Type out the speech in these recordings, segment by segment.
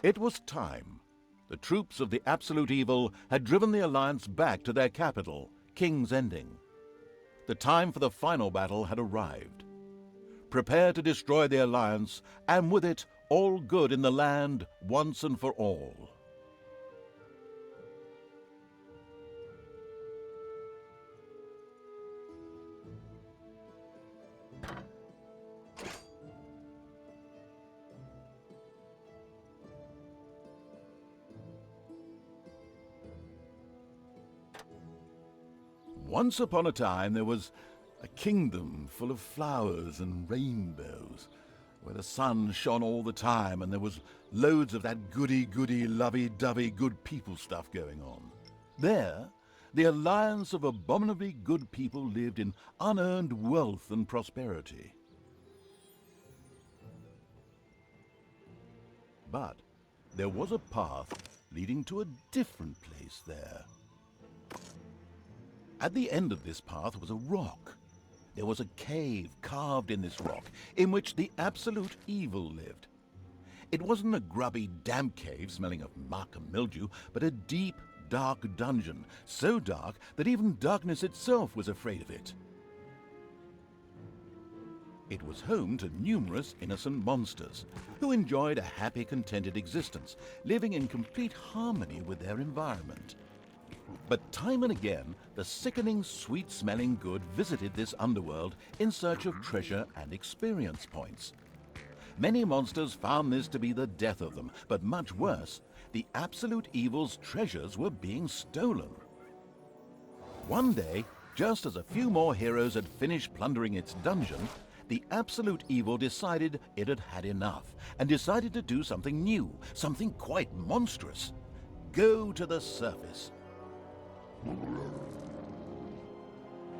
It was time. The troops of the Absolute Evil had driven the Alliance back to their capital, King's Ending. The time for the final battle had arrived. Prepare to destroy the Alliance, and with it, all good in the land once and for all. Once upon a time, there was a kingdom full of flowers and rainbows, where the sun shone all the time and there was loads of that goody-goody, lovey-dovey good people stuff going on. There, the alliance of abominably good people lived in unearned wealth and prosperity. But there was a path leading to a different place there. At the end of this path was a rock. There was a cave carved in this rock in which the Absolute Evil lived. It wasn't a grubby, damp cave smelling of muck and mildew, but a deep, dark dungeon, so dark that even darkness itself was afraid of it. It was home to numerous innocent monsters who enjoyed a happy, contented existence, living in complete harmony with their environment. But time and again, the sickening, sweet-smelling good visited this underworld in search of treasure and experience points. Many monsters found this to be the death of them, but much worse, the Absolute Evil's treasures were being stolen. One day, just as a few more heroes had finished plundering its dungeon, the Absolute Evil decided it had had enough, and decided to do something new, something quite monstrous. Go to the surface.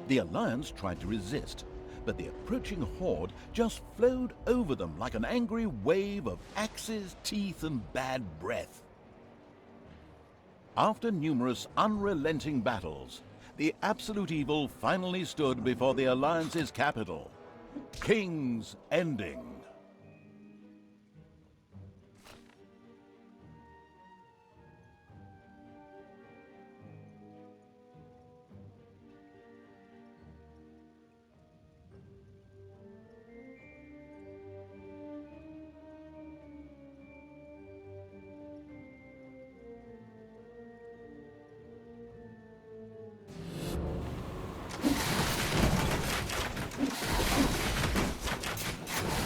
The Alliance tried to resist, but the approaching horde just flowed over them like an angry wave of axes, teeth, and bad breath. After numerous unrelenting battles, the Absolute Evil finally stood before the Alliance's capital, King's Ending.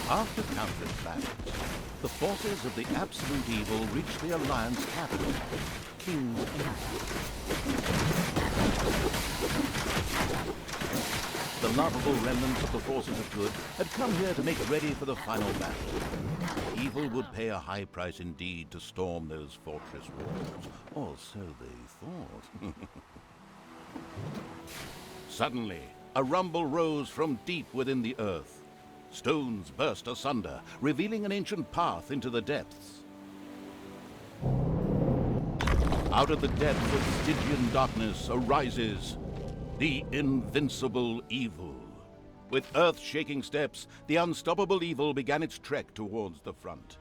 After countless battles, the forces of the Absolute Evil reached the Alliance capital, King's Ending. The lovable remnants of the forces of good had come here to make ready for the final battle. Evil would pay a high price indeed to storm those fortress walls, or so they thought. Suddenly, a rumble rose from deep within the earth. Stones burst asunder, revealing an ancient path into the depths. Out of the depths of Stygian darkness arises the invincible evil. With earth-shaking steps, the unstoppable evil began its trek towards the front.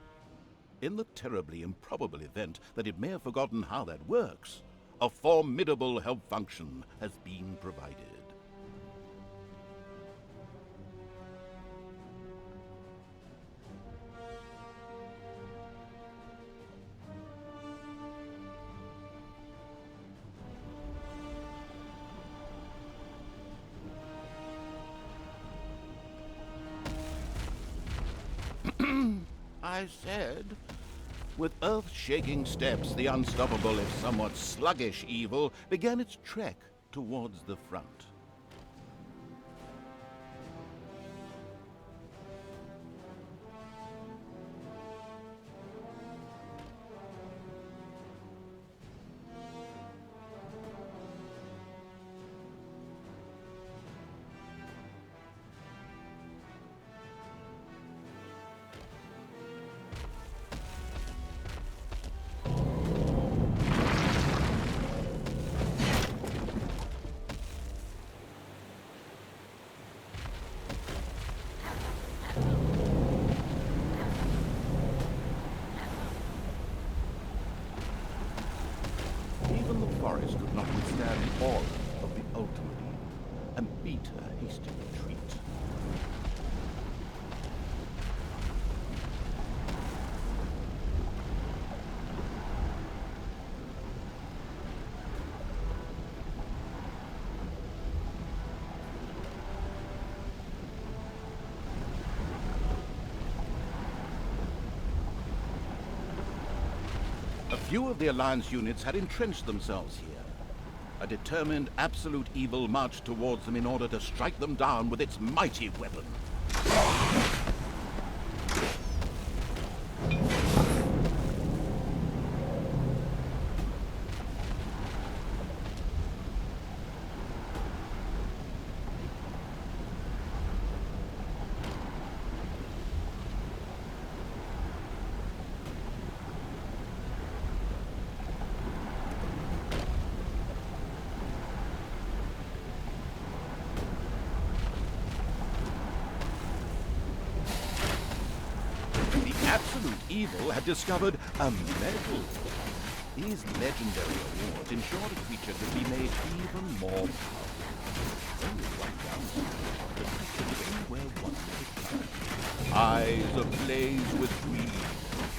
In the terribly improbable event that it may have forgotten how that works, a formidable help function has been provided. I said, with earth-shaking steps, the unstoppable, if somewhat sluggish evil began its trek towards the front. few of the Alliance units had entrenched themselves here. A determined absolute evil marched towards them in order to strike them down with its mighty weapon. Absolute Evil had discovered a medal. These legendary awards ensured a creature could be made even more powerful. Only one downside, the creature was anywhere one could turn. Eyes ablaze with greed,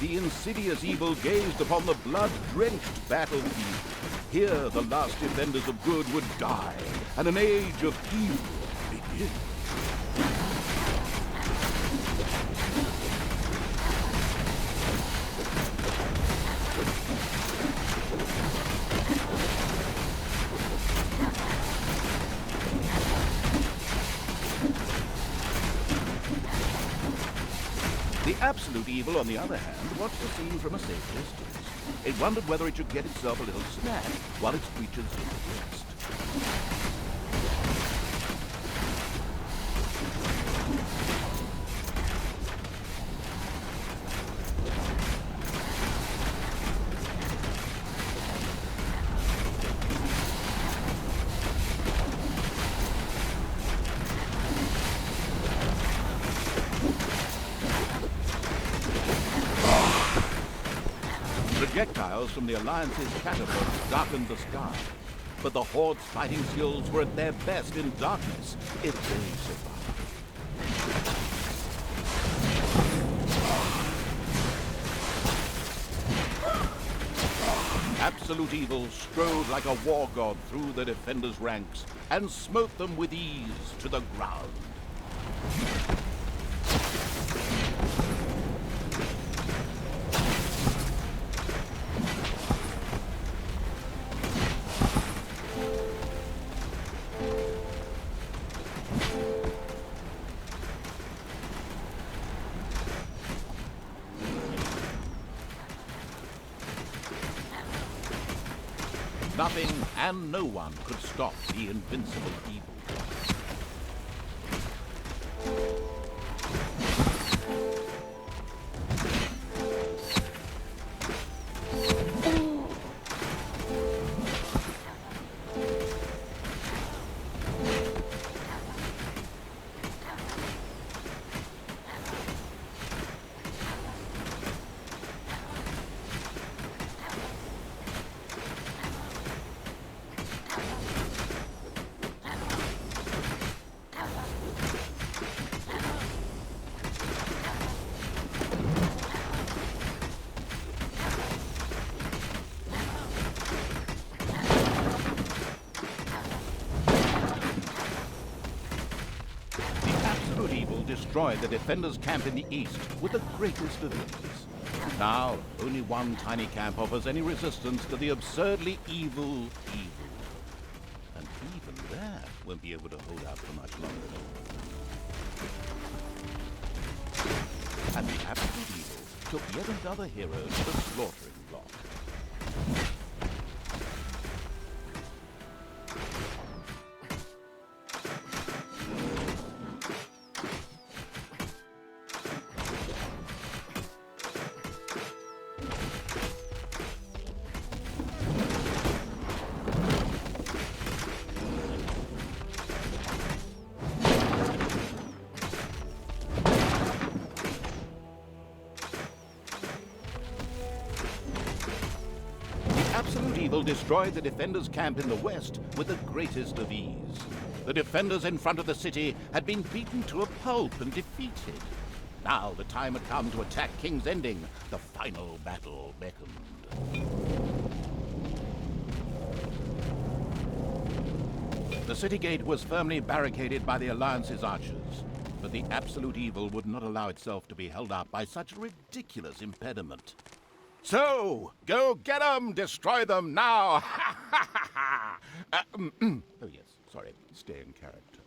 the insidious evil gazed upon the blood-drenched battlefield. Here the last defenders of good would die, and an age of evil begin. The Absolute Evil, on the other hand, watched the scene from a safe distance. It wondered whether it should get itself a little snack while its creatures did the rest. Projectiles from the Alliance's catapults darkened the sky, but the Horde's fighting skills were at their best in darkness if they survived. Absolute Evil strode like a war god through the defenders' ranks and smote them with ease to the ground. Nothing and no one could stop the invincible evil. Destroyed the defenders' camp in the east with the greatest of ease. Now, only one tiny camp offers any resistance to the absurdly evil evil. And even that won't be able to hold out for much longer. And the Absolute Evil took yet another hero to the slaughtering block. Absolute Evil destroyed the defenders' camp in the west with the greatest of ease. The defenders in front of the city had been beaten to a pulp and defeated. Now the time had come to attack King's Ending. The final battle beckoned. The city gate was firmly barricaded by the Alliance's archers, but the Absolute Evil would not allow itself to be held up by such a ridiculous impediment. So, go get 'em, destroy them now! Ha ha ha ha! Oh yes, sorry, stay in character.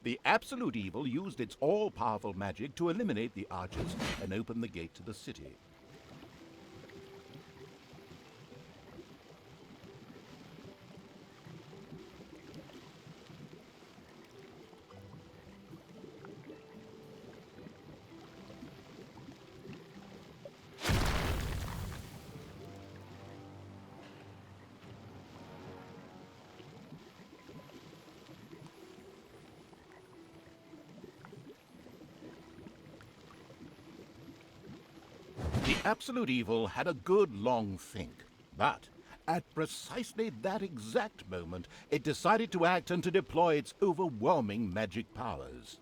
The absolute evil used its all-powerful magic to eliminate the archers and open the gate to the city. The absolute evil had a good long think, but at precisely that exact moment, it decided to act and to deploy its overwhelming magic powers.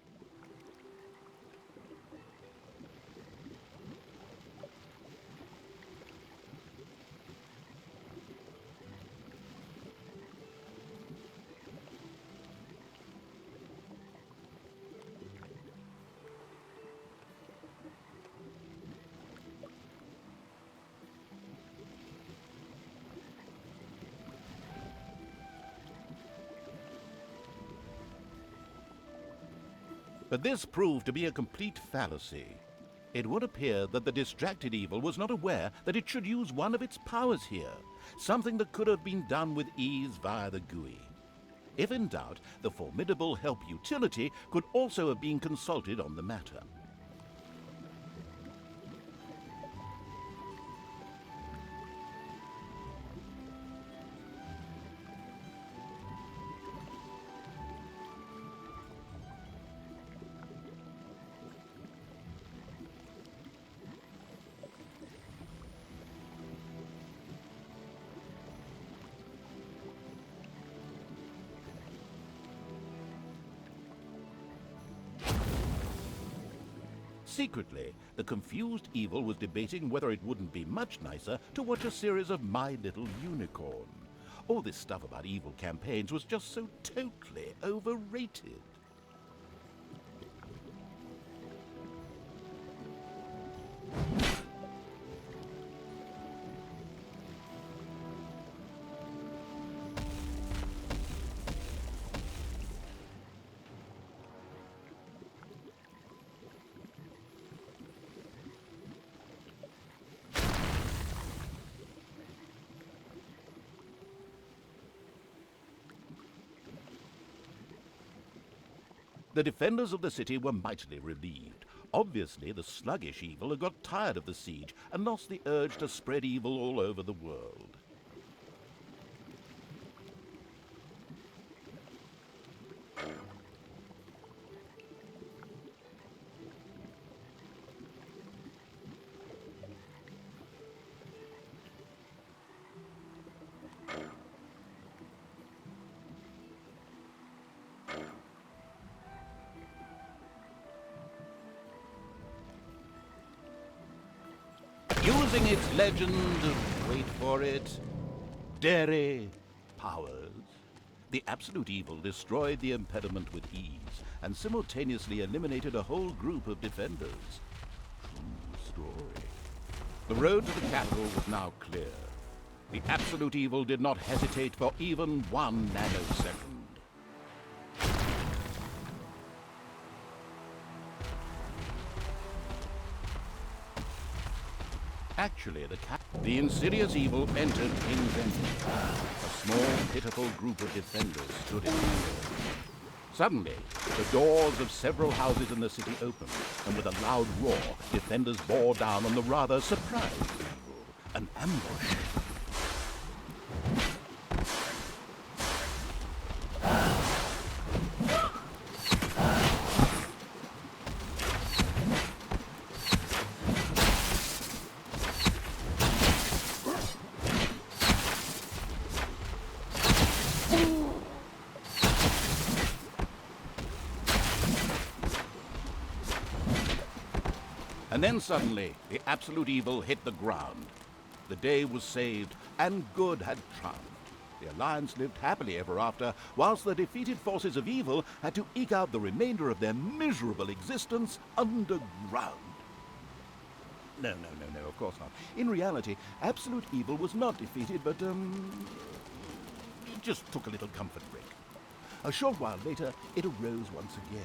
But this proved to be a complete fallacy. It would appear that the distracted evil was not aware that it should use one of its powers here, something that could have been done with ease via the GUI. If in doubt, the formidable help utility could also have been consulted on the matter. Secretly, the confused evil was debating whether it wouldn't be much nicer to watch a series of My Little Unicorn. All this stuff about evil campaigns was just so totally overrated. The defenders of the city were mightily relieved. Obviously, the sluggish evil had got tired of the siege and lost the urge to spread evil all over the world. Using its legend, wait for it, dairy powers, the absolute evil destroyed the impediment with ease and simultaneously eliminated a whole group of defenders. True story. The road to the capital was now clear. The absolute evil did not hesitate for even 1 nanosecond. Actually, the insidious evil entered King's Ending. A small, pitiful group of defenders stood in the door. Suddenly, the doors of several houses in the city opened, and with a loud roar, defenders bore down on the rather surprised evil. An ambush. And then suddenly, the absolute evil hit the ground. The day was saved, and good had triumphed. The Alliance lived happily ever after, whilst the defeated forces of evil had to eke out the remainder of their miserable existence underground. No, of course not. In reality, absolute evil was not defeated, but, it just took a little comfort break. A short while later, it arose once again.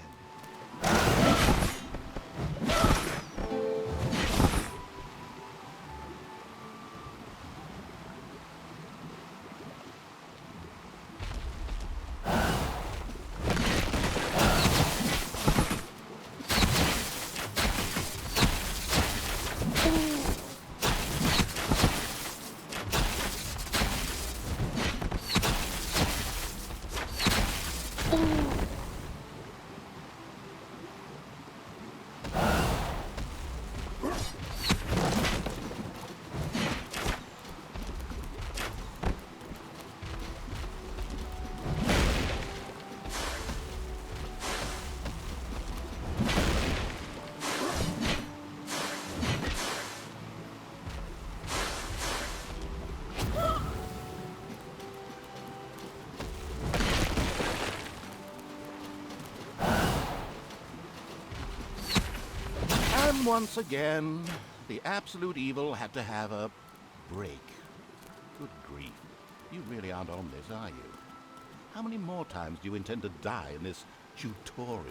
And once again, the absolute evil had to have a break. Good grief. You really aren't on this, are you? How many more times do you intend to die in this tutorial?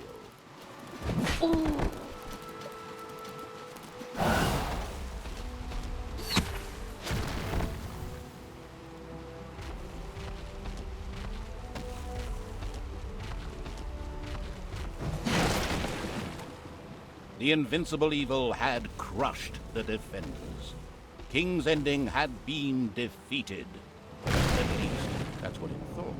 The invincible evil had crushed the defenders. King's Ending had been defeated. At least, that's what it thought.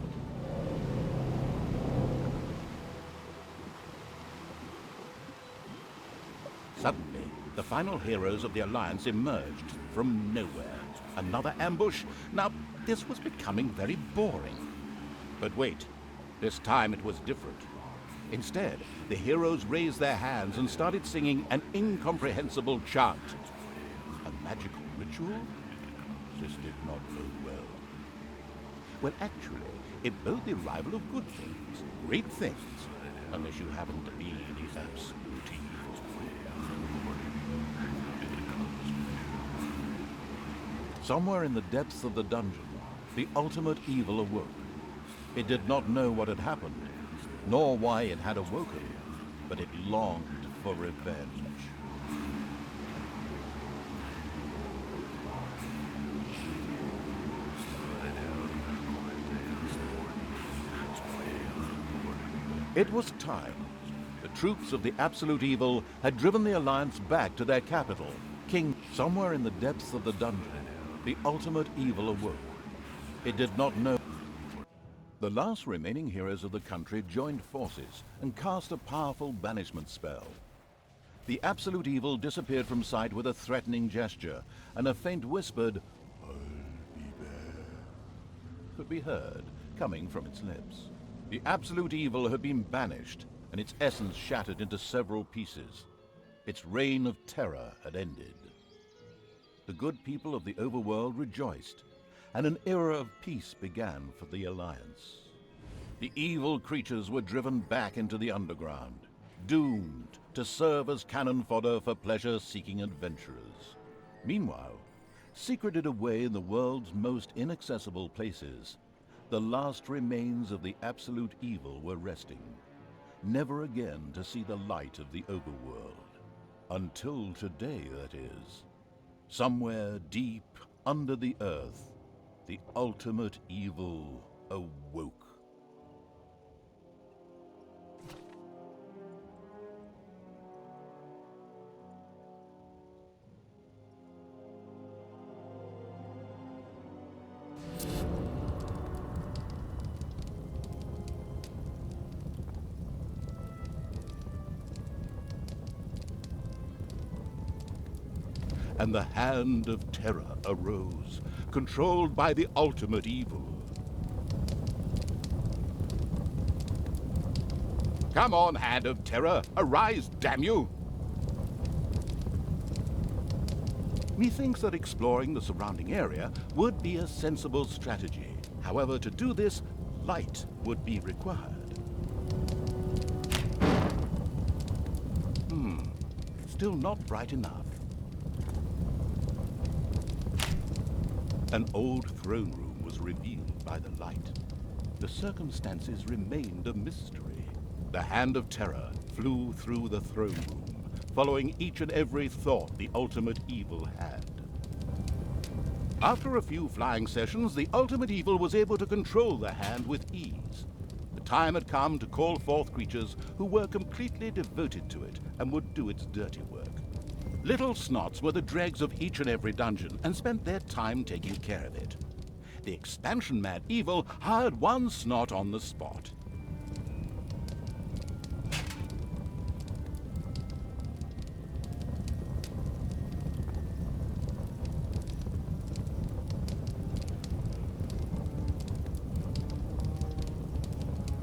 Suddenly, the final heroes of the Alliance emerged from nowhere. Another ambush? Now, this was becoming very boring. But wait, this time it was different. Instead, the heroes raised their hands and started singing an incomprehensible chant. A magical ritual? This did not bode well. Well, actually, it bode the arrival of good things, great things, unless you happen to be the absolute evil. Somewhere in the depths of the dungeon, the ultimate evil awoke. It did not know what had happened, nor why it had awoken, but it longed for revenge. It was time. The troops of the absolute evil had driven the Alliance back to their capital, King. Somewhere in the depths of the dungeon, the ultimate evil awoke. It did not know. The last remaining heroes of the country joined forces and cast a powerful banishment spell. The absolute evil disappeared from sight with a threatening gesture, and a faint whispered, "I'll be there," could be heard coming from its lips. The absolute evil had been banished, and its essence shattered into several pieces. Its reign of terror had ended. The good people of the overworld rejoiced, and an era of peace began for the Alliance. The evil creatures were driven back into the underground, doomed to serve as cannon fodder for pleasure-seeking adventurers. Meanwhile, secreted away in the world's most inaccessible places, the last remains of the absolute evil were resting, never again to see the light of the overworld. Until today, that is. Somewhere deep under the earth, the ultimate evil awoke. And the hand of terror arose, controlled by the ultimate evil. Come on, hand of terror, arise, damn you! Methinks that exploring the surrounding area would be a sensible strategy. However, to do this, light would be required. Still not bright enough. An old throne room was revealed by the light. The circumstances remained a mystery. The hand of terror flew through the throne room, following each and every thought the ultimate evil had. After a few flying sessions, the ultimate evil was able to control the hand with ease. The time had come to call forth creatures who were completely devoted to it and would do its dirty work. Little snots were the dregs of each and every dungeon and spent their time taking care of it. The expansion-mad evil hired one snot on the spot.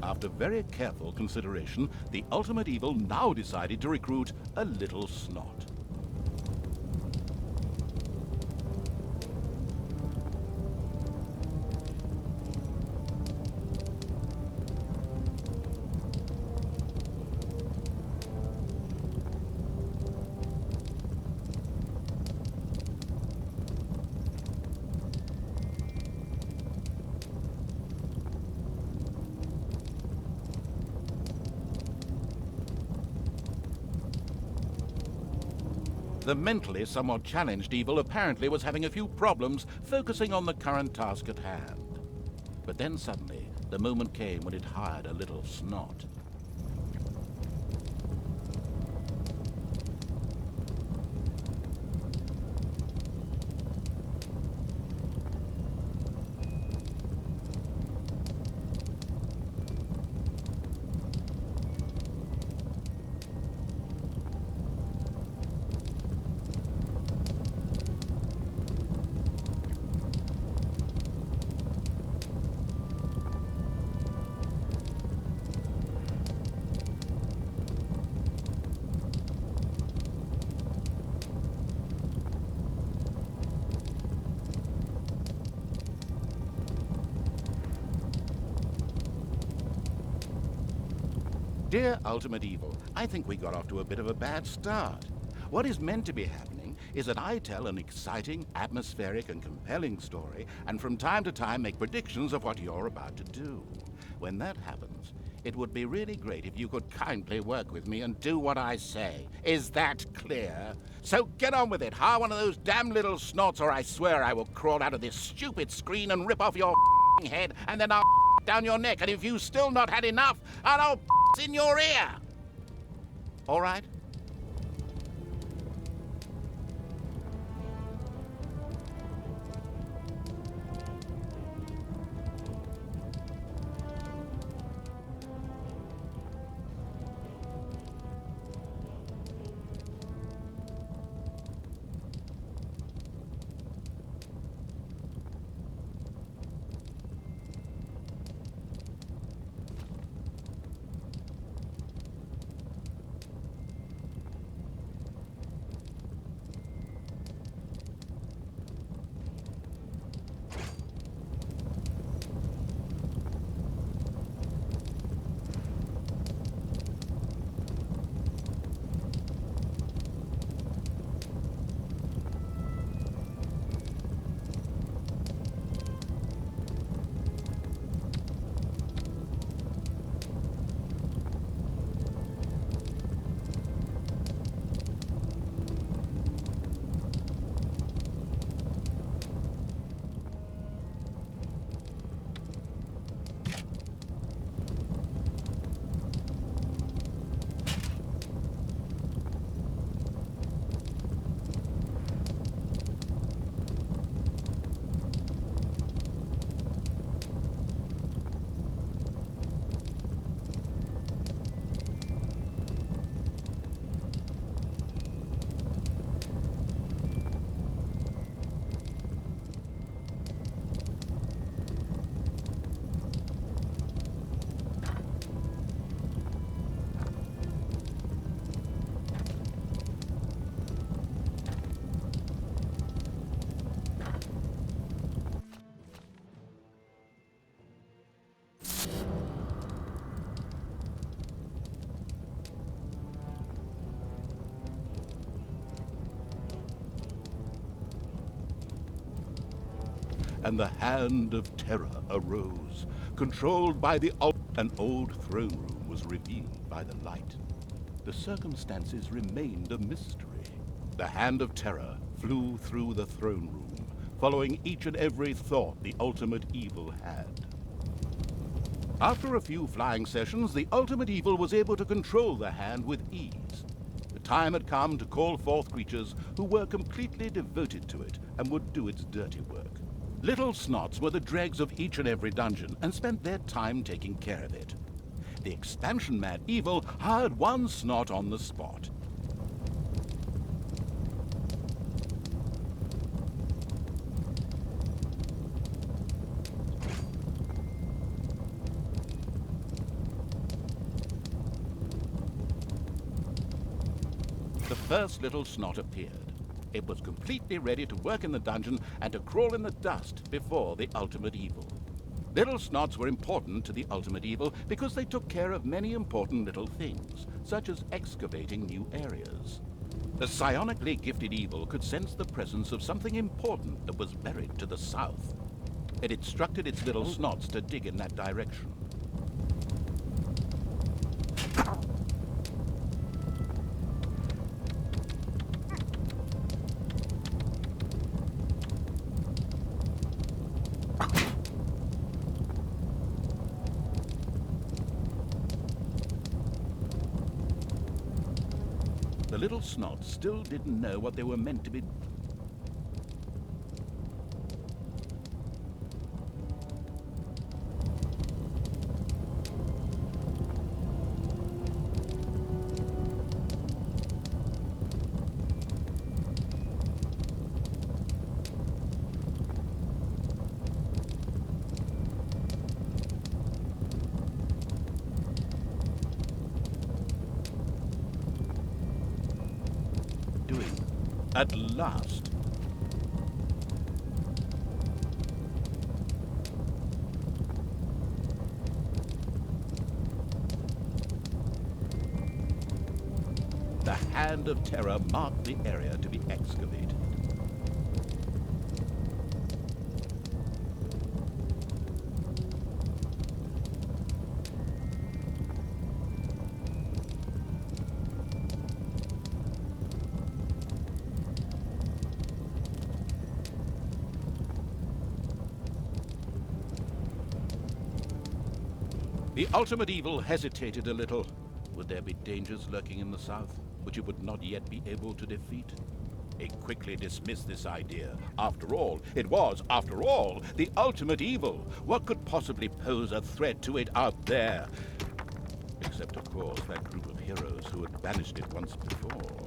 After very careful consideration, the ultimate evil now decided to recruit a little snot. The mentally somewhat challenged evil apparently was having a few problems focusing on the current task at hand. But then suddenly, the moment came when it hired a little snot. Dear Ultimate Evil, I think we got off to a bit of a bad start. What is meant to be happening is that I tell an exciting, atmospheric, and compelling story, and from time to time make predictions of what you're about to do. When that happens, it would be really great if you could kindly work with me and do what I say. Is that clear? So get on with it, hire one of those damn little snots, or I swear I will crawl out of this stupid screen and rip off your head, and then I'll down your neck, and if you've still not had enough, I'll in your ear. All right? and the Hand of Terror arose. Controlled by an old throne room was revealed by the light. The circumstances remained a mystery. The Hand of Terror flew through the throne room, following each and every thought the ultimate evil had. After a few flying sessions, the ultimate evil was able to control the hand with ease. The time had come to call forth creatures who were completely devoted to it and would do its dirty work. Little Snots were the dregs of each and every dungeon and spent their time taking care of it. The expansion-mad evil hired one Snot on the spot. The first little Snot appeared. It was completely ready to work in the dungeon and to crawl in the dust before the ultimate evil. Little Snots were important to the ultimate evil because they took care of many important little things, such as excavating new areas. The psionically gifted evil could sense the presence of something important that was buried to the south. It instructed its little Snots to dig in that direction. The little Snots still didn't know what they were meant to be. At last. The Hand of Terror marked the area to be excavated. The ultimate evil hesitated a little. Would there be dangers lurking in the south, which it would not yet be able to defeat? It quickly dismissed this idea. After all, it was, after all, the ultimate evil. What could possibly pose a threat to it out there? Except, of course, that group of heroes who had banished it once before.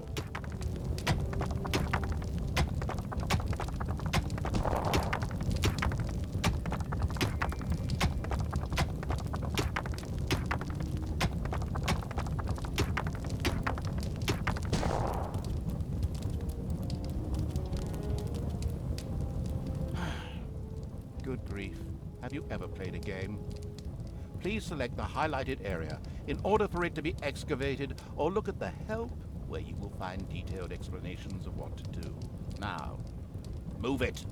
Good grief. Have you ever played a game? Please select the highlighted area in order for it to be excavated, or look at the help where you will find detailed explanations of what to do. Now, move it.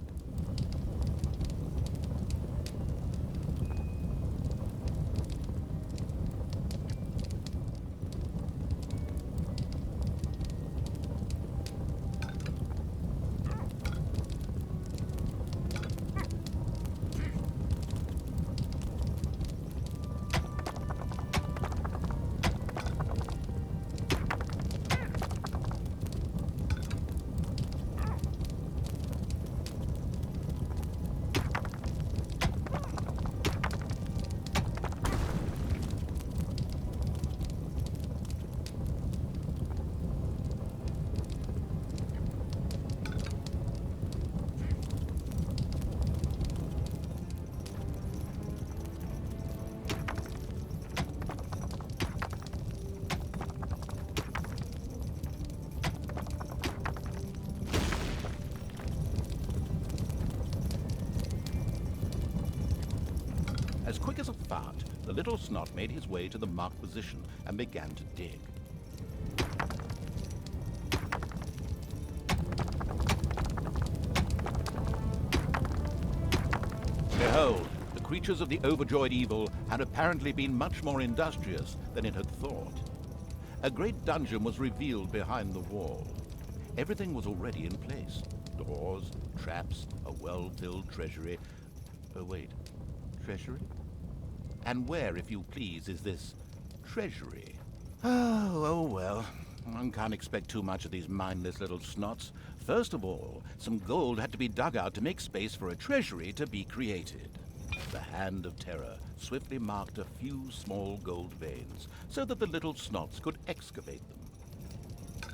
As quick as a fart, the little Snot made his way to the marked position and began to dig. creatures of the overjoyed evil had apparently been much more industrious than it had thought. A great dungeon was revealed behind the wall. Everything was already in place. Doors, traps, a well-filled treasury. Oh, wait. Treasury? And where, if you please, is this treasury? Oh, well. One can't expect too much of these mindless little snots. First of all, some gold had to be dug out to make space for a treasury to be created. The Hand of Terror swiftly marked a few small gold veins so that the little snots could excavate them.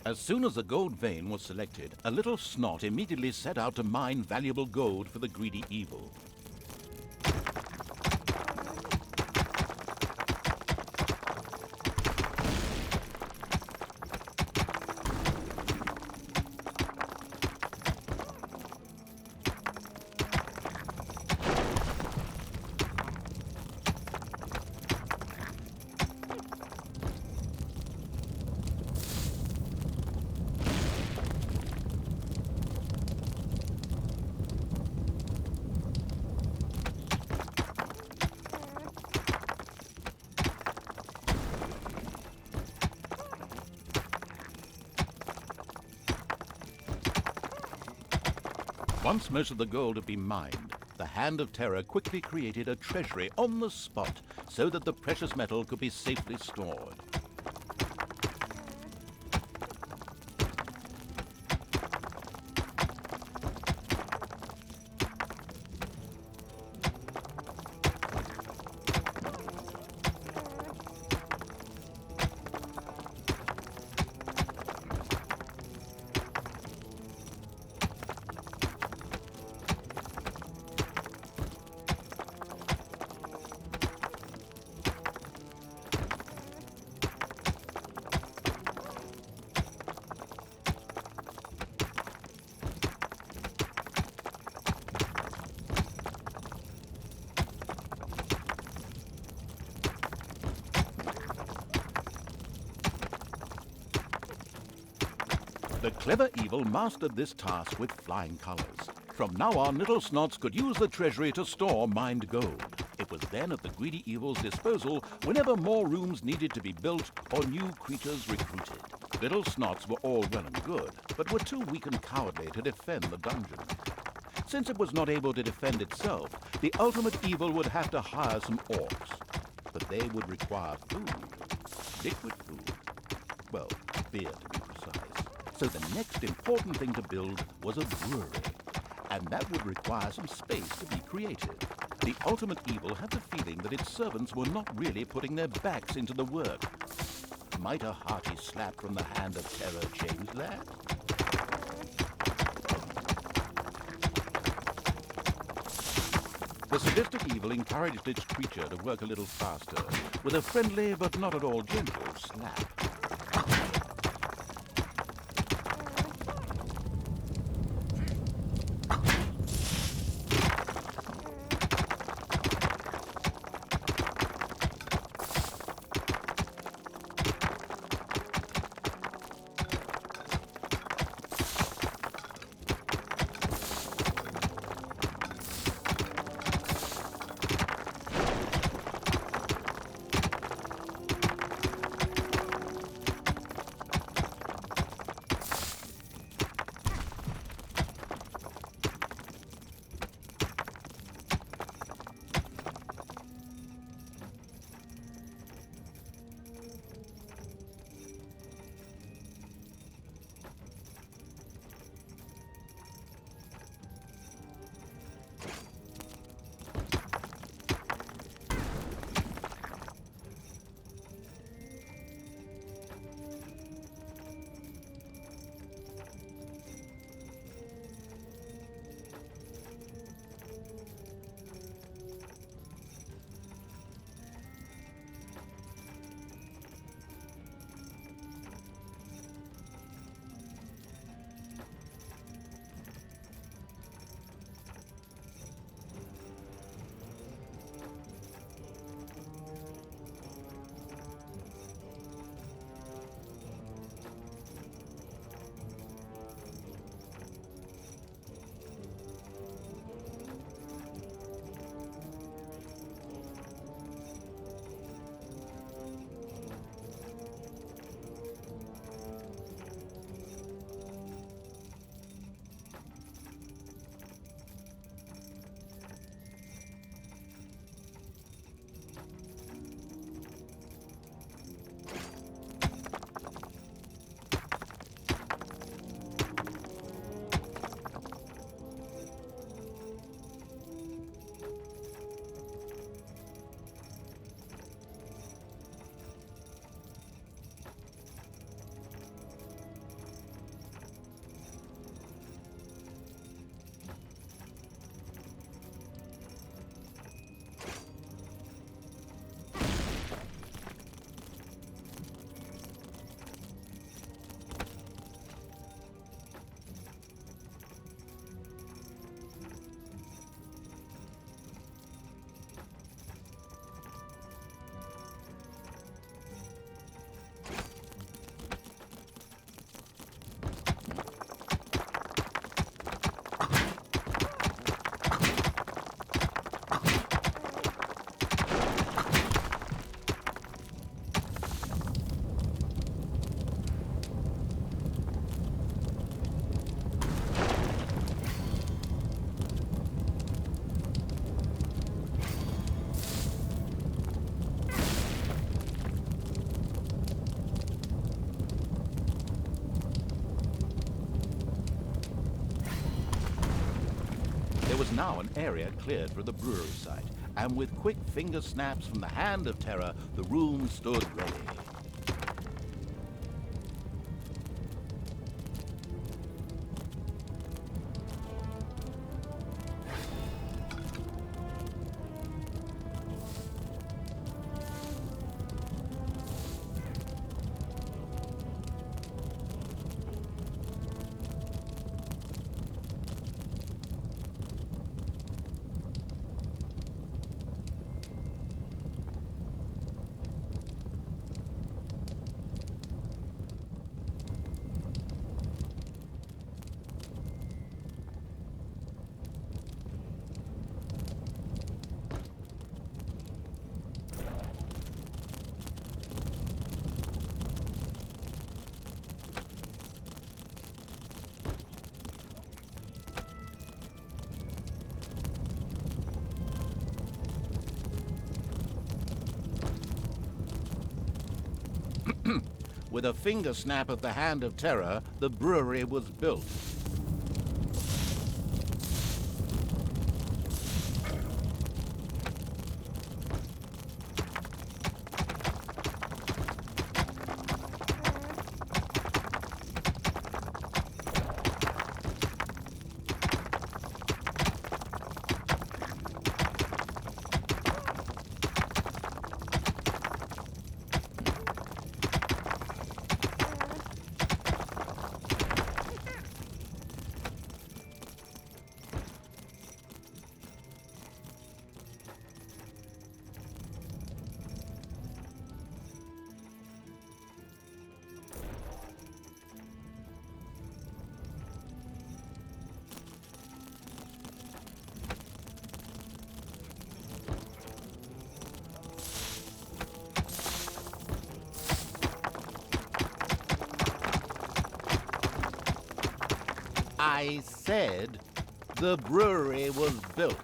As soon as a gold vein was selected, a little snot immediately set out to mine valuable gold for the greedy evil. Once most of the gold had been mined, the Hand of Terror quickly created a treasury on the spot so that the precious metal could be safely stored. The clever evil mastered this task with flying colors. From now on, little snots could use the treasury to store mined gold. It was then at the greedy evil's disposal whenever more rooms needed to be built or new creatures recruited. Little snots were all well and good, but were too weak and cowardly to defend the dungeon. Since it was not able to defend itself, the ultimate evil would have to hire some orcs. But they would require food. Liquid food. Well, beer to be precise. So the next important thing to build was a brewery, and that would require some space to be created. The ultimate evil had the feeling that its servants were not really putting their backs into the work. Might a hearty slap from the Hand of Terror change that? The sadistic evil encouraged its creature to work a little faster, with a friendly but not at all gentle slap. was now an area cleared for the brewery site, and with quick finger snaps from the hand of terror, the room stood ready. With a finger snap of the hand of terror, the brewery was built. I said the brewery was built.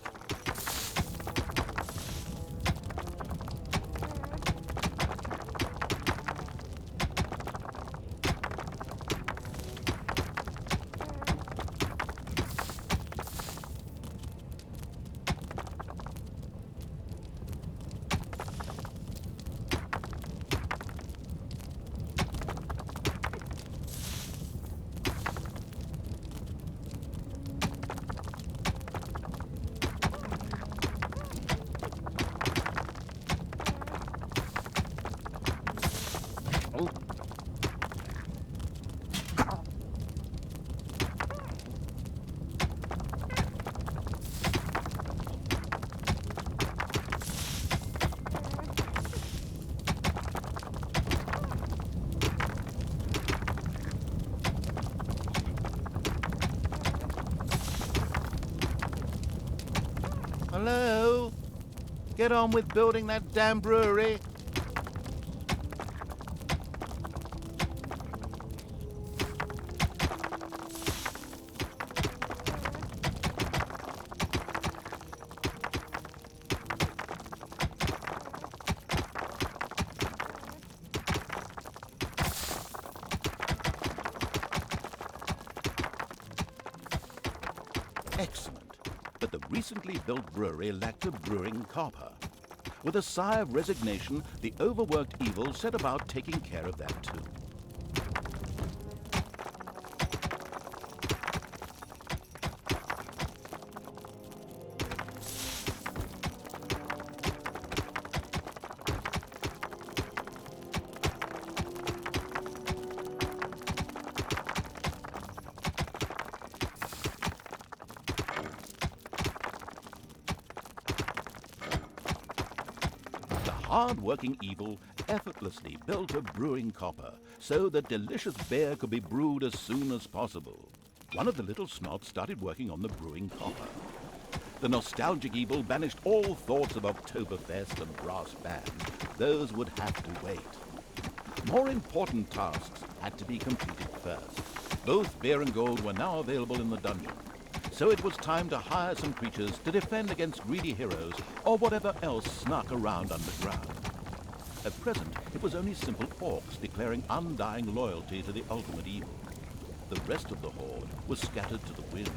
Hello? Get on with building that damn brewery. Excellent. But the recently built brewery lacked a brewing copper. With a sigh of resignation, the overworked evil set about taking care of that too. Hard-working evil effortlessly built a brewing copper so that delicious beer could be brewed as soon as possible. One of the little snots started working on the brewing copper. The nostalgic evil banished all thoughts of Oktoberfest and brass band. Those would have to wait. More important tasks had to be completed first. Both beer and gold were now available in the dungeon. So it was time to hire some creatures to defend against greedy heroes or whatever else snuck around underground. At present, it was only simple orcs declaring undying loyalty to the ultimate evil. The rest of the horde was scattered to the winds.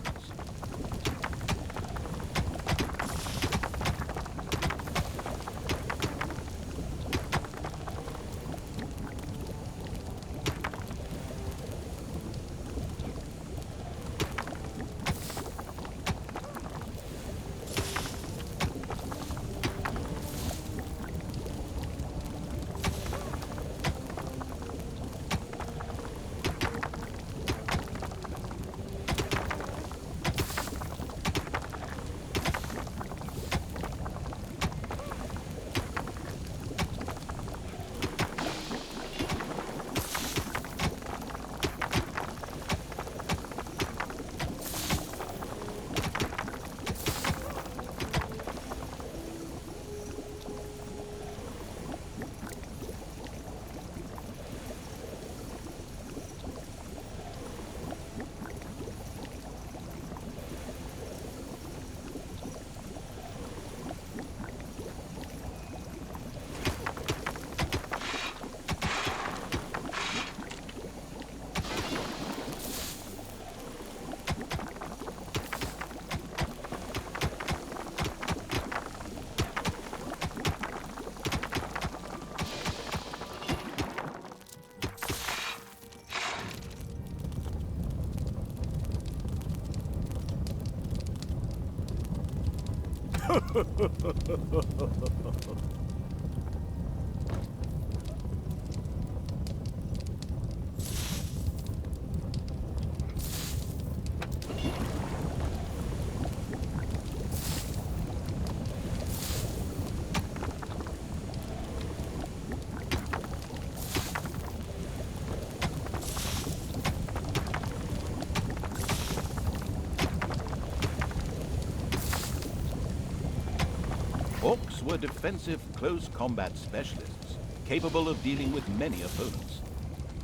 Orcs were defensive close combat specialists, capable of dealing with many opponents.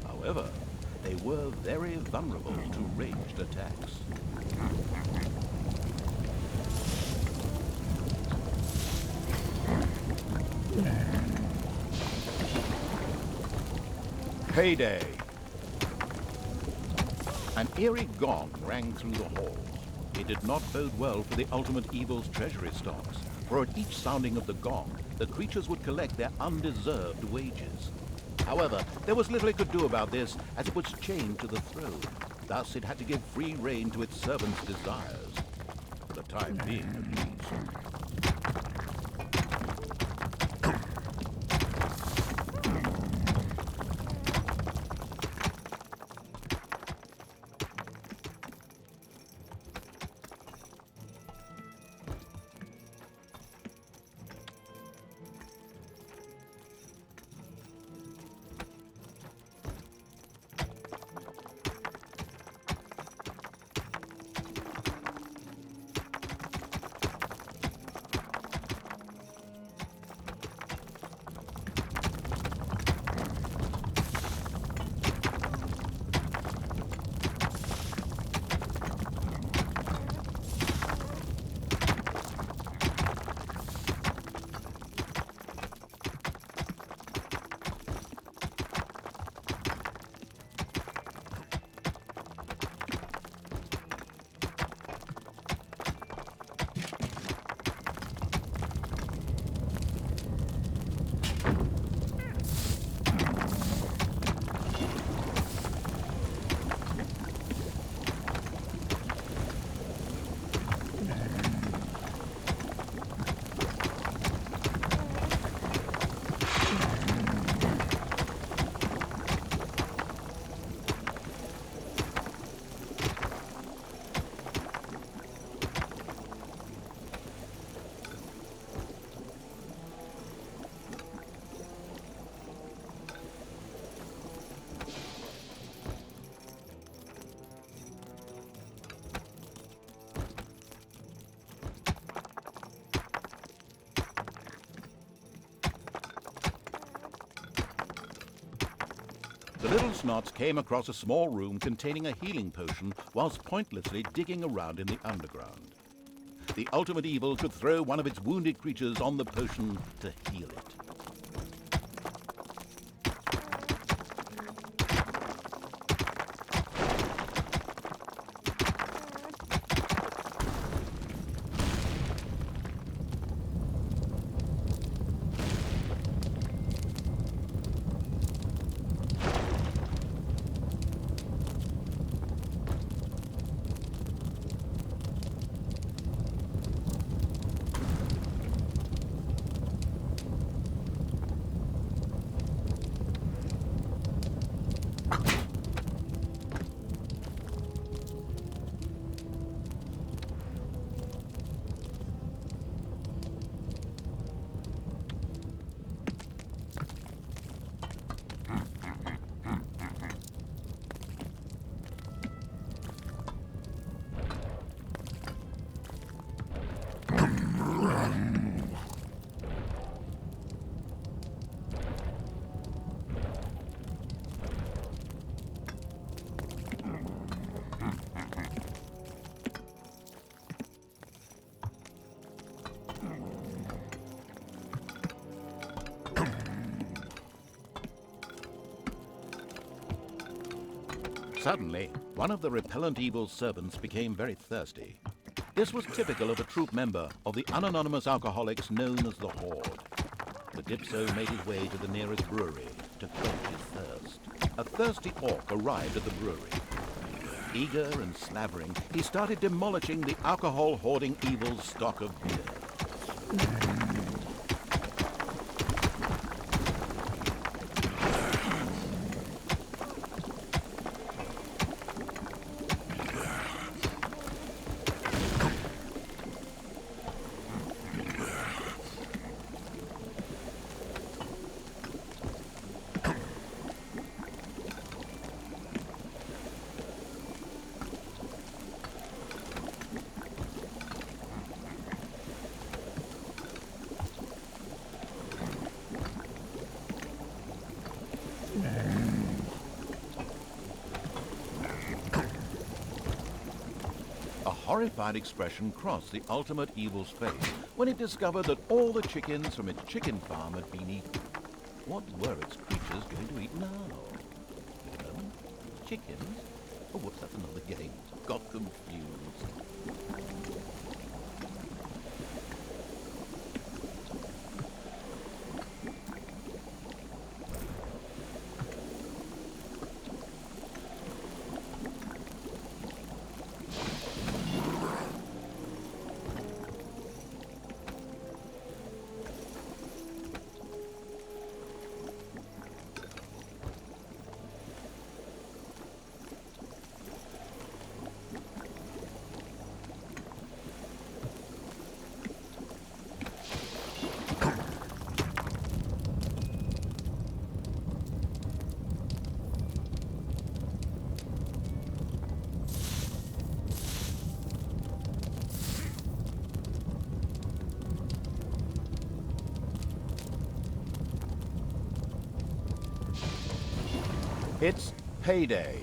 However, they were very vulnerable to ranged attacks. Payday! An eerie gong rang through the halls. It did not bode well for the Ultimate Evil's treasury stocks, for at each sounding of the gong, the creatures would collect their undeserved wages. However, there was little it could do about this, as it was chained to the throne. Thus, it had to give free rein to its servants' desires. For the time being, at least. The little snots came across a small room containing a healing potion whilst pointlessly digging around in the underground. The Ultimate Evil could throw one of its wounded creatures on the potion to heal it. Suddenly, one of the repellent evil's servants became very thirsty. This was typical of a troop member of the unanonymous alcoholics known as the Horde. The Dipso made his way to the nearest brewery to quench his thirst. A thirsty orc arrived at the brewery. Eager and slavering, he started demolishing the alcohol-hoarding evil's stock of beer. A horrified expression crossed the ultimate evil's face when it discovered that all the chickens from its chicken farm had been eaten. What were its creatures going to eat now? You know, chickens? Oh, what's that, another game? Got confused. It's payday.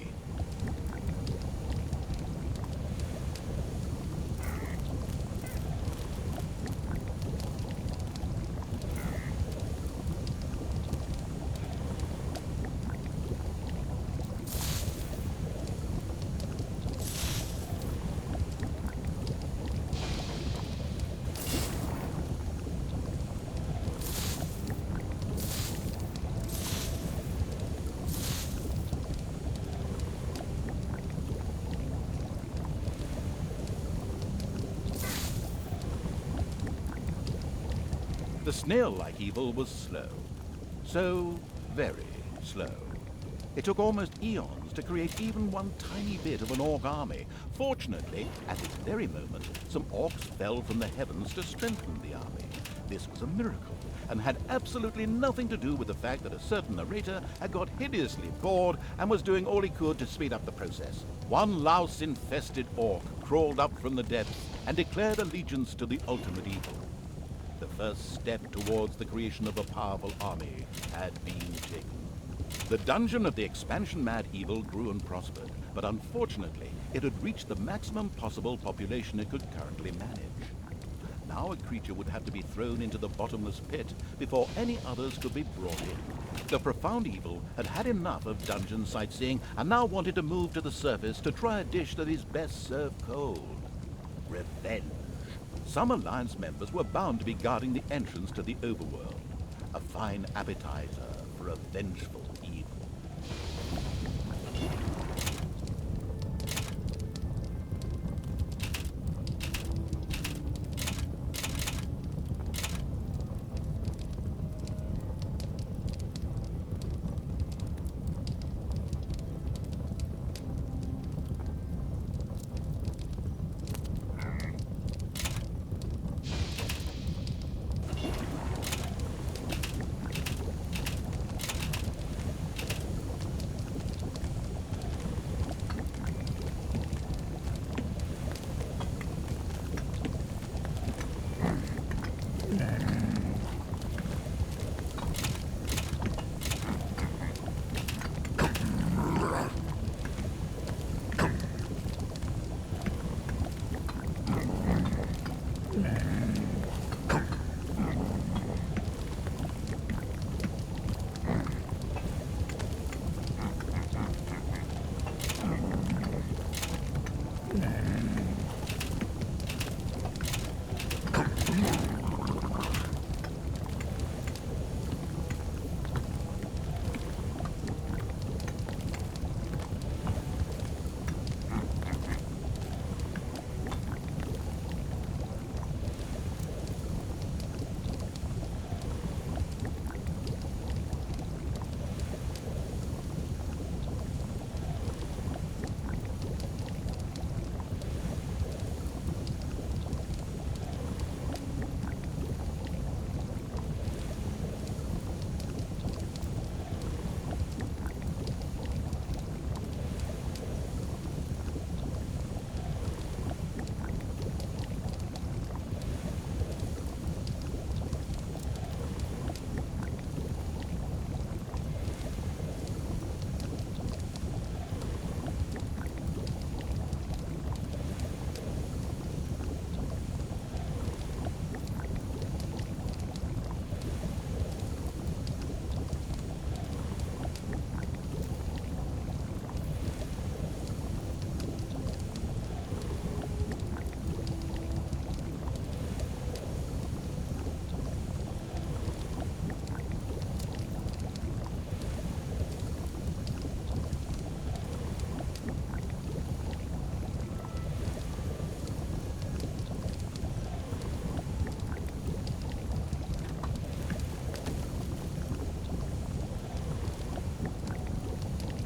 The snail-like evil was slow. So very slow. It took almost eons to create even one tiny bit of an orc army. Fortunately, at this very moment, some orcs fell from the heavens to strengthen the army. This was a miracle, and had absolutely nothing to do with the fact that a certain narrator had got hideously bored and was doing all he could to speed up the process. One louse-infested orc crawled up from the depths and declared allegiance to the ultimate evil. The first step towards the creation of a powerful army had been taken. The dungeon of the expansion-mad evil grew and prospered, but unfortunately, it had reached the maximum possible population it could currently manage. Now a creature would have to be thrown into the bottomless pit before any others could be brought in. The profound evil had had enough of dungeon sightseeing and now wanted to move to the surface to try a dish that is best served cold. Revenge. Some Alliance members were bound to be guarding the entrance to the overworld. A fine appetizer for a vengeful